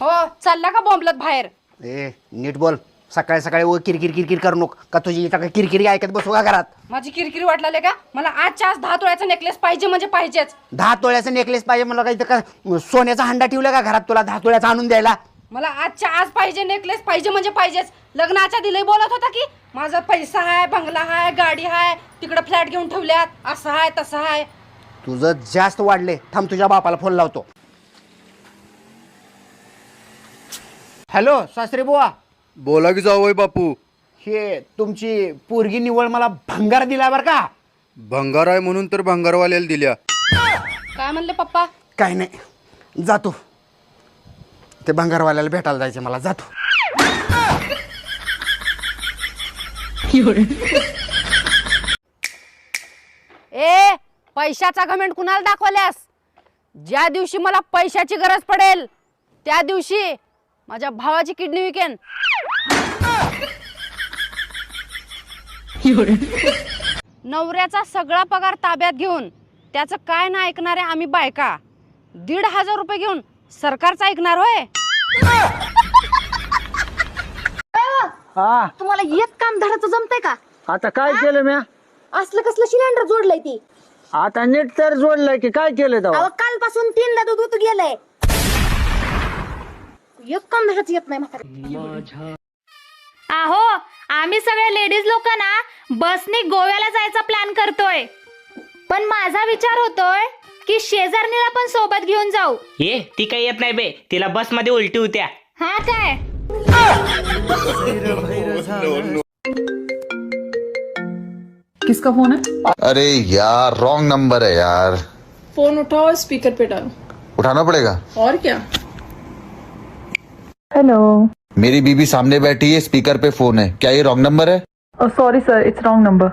हो चालला का बॉम्बलत बाहेर? ए नीट बोल. सकाळी सकाळी व किरकिर किरकिर करू नको का तुझी इथं किरकिरी ऐकत बसू का घरात. माझी किरकिरी वाटलाले का? मला आजच्या आज 10 तोळ्याचा नेकलेस पाहिजे म्हणजे पाहिजेच. 10 तोळ्याचा नेकलेस पाहिजे मला. काही का सोन्याचा हंडा ठेवला का घरात तुला 10 तोळ्याचा आणून द्यायला? मला आजच्या आज पाहिजे, नेकलेस पाहिजे म्हणजे पाहिजेच. लग्नाच्या दिले बोलत होता की माझा पैसा आहे, बंगला आहे, गाडी आहे, तिकडे फ्लॅट घेऊन ठेवल्यात, असं आहे तसं आहे. तुझं जास्त वाढले. थांब तुझ्या बापाला फोन लावतो. हॅलो सासरे बुवा. बोला की जावई बापू. हे तुमची पोरगी निवळ मला भंगार दिला बरं का. भंगार आहे म्हणून तर भंगारवाल्याला दिल्या. काय म्हणले पप्पा? काही नाही, जातो. ते भंगारवाल्याला भेटायला जायचं मला. जातो. ए पैशाचा घमेंड कुणाला दाखवल्यास? ज्या दिवशी मला पैशाची गरज पडेल त्या दिवशी माझ्या भावाची किडनी विकेन. नवऱ्याचा सगळा पगार ताब्यात घेऊन त्याचं काय ना ऐकणारे आम्ही बायका 1,500 रुपये घेऊन सरकारचं ऐकणार होय? हा तुम्हाला एक काम धडाचं जमतंय का? आता काय केलं म्या? असलं कसलं सिलेंडर जोडलंय ती? आता नीट तर जोडलंय की काय केलं तेव्हा? अहो कालपासून 3दा दूध गेलंय. एक काम धडाचं येत नाही म्हातारी. आहो आम्ही सगळे लेडीज लोक ना बसनी गोव्याला जायचा प्लॅन करतोय. पण माझा विचार होतोय की शेजारणीला पण सोबत घेऊन जाऊ. ये ती काही येत नाही बे. तिला बस मध्ये उलटी होत्या. हा काय? किसका फोन है? अरे यार रॉन्ग नंबर है यार. फोन उठाओ और स्पीकर पे डालो. उठाना पड़ेगा. और क्या? हेलो. मेरी बीबी सामने बैठी है, स्पीकर पे फोन है. क्या ये रॉन्ग नंबर है? Sorry sir, it's wrong number.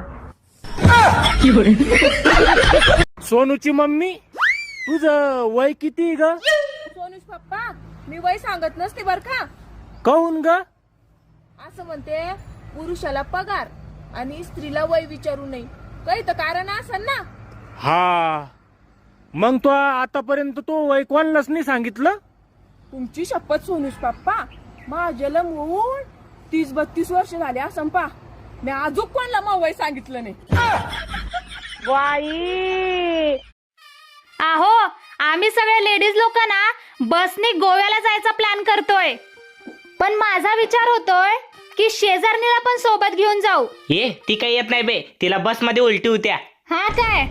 सोनूची मम्मी तुझं वय किती ग? सोनूच पप्पा मी वय सांगत नसते बर का. काहून ग? असं म्हणते पुरुषाला पगार आणि स्त्रीला वय विचारू नये. काही तर कारण असेल ना. हा मग तो आतापर्यंत तो वय कोणालाच नाही सांगितलं? तुमची शपथ सोनूच पप्पा, माझ्याला होऊन 30-32 वर्ष झाले असं पा. मी अजून कोणाला मग वय सांगितलं नाही. आहो आम्ही सगळे लेडीज लोक ना बसनी गोव्याला जायचा प्लॅन करतोय. पण माझा विचार होतोय की शेजारणीला पण सोबत घेऊन जाऊ. ये ती काही येत नाही बे. तिला बस मध्ये उलटी होत्या. हा काय?